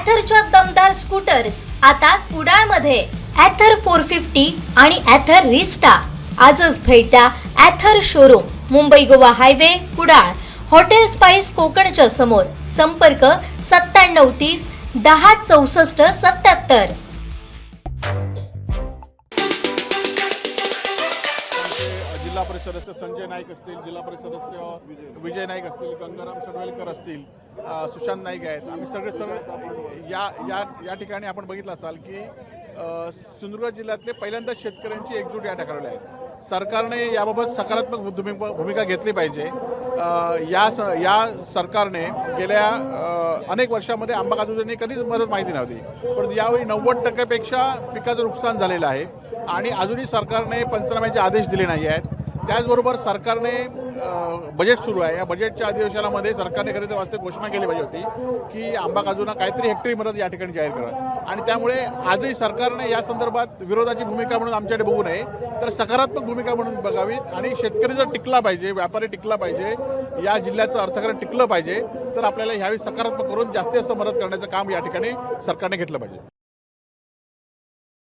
ॲथरच्या दमदार स्कूटर्स आता कुडाळमध्ये ॲथर 450 आणि ॲथर रिस्टा. आजच भेट द्या Ather showroom, Mumbai Goa highway, Kudal, hotel spice कोकणच्या समोर. संपर्क 9730 10 64 77. जिल्हा परिषद सदस्य संजय नाईक असतील, जिल्हा परिषद सदस्य विजय नाईक असतील, गंगाराम सडवेलकर असतील, सुशांत नाईक आहेत. आम्ही सगळे या या या ठिकाणी आपण बघितलं असाल की सिंधुदुर्ग जिल्ह्यातले पहिल्यांदा शेतकऱ्यांची एकजूट या ठिकाणी आहे. सरकारने याबाबत सकारात्मक भूमिका घेतली पाहिजे. या सरकारने गेल्या अनेक वर्षामध्ये आंबा काजूंनी कधीच मदत माहिती नव्हती, परंतु यावेळी 90% पिकाचं नुकसान झालेलं आहे आणि अजूनही सरकारने पंचनाम्याचे आदेश दिले नाही आहेत. त्याचबरोबर सरकारने बजेट सुरू आहे. या बजेटच्या अधिवेशनामध्ये सरकारने खरेतर वास्ते घोषणा केली पाहिजे होती की आंबा काजूंना काहीतरी हेक्टरी मदत या ठिकाणी जाहीर करा. आणि त्यामुळे आजही सरकारने या संदर्भात विरोधाची भूमिका म्हणून आमच्याकडे बघू नये, तर सकारात्मक भूमिका म्हणून बघावी. आणि शेतकरी जर टिकला पाहिजे, व्यापारी टिकला पाहिजे, या जिल्ह्याचं अर्थकारण टिकलं पाहिजे, तर आपल्याला ह्यावेळी सकारात्मक करून जास्तीत जास्त मदत करण्याचं काम या ठिकाणी सरकारने घेतलं पाहिजे.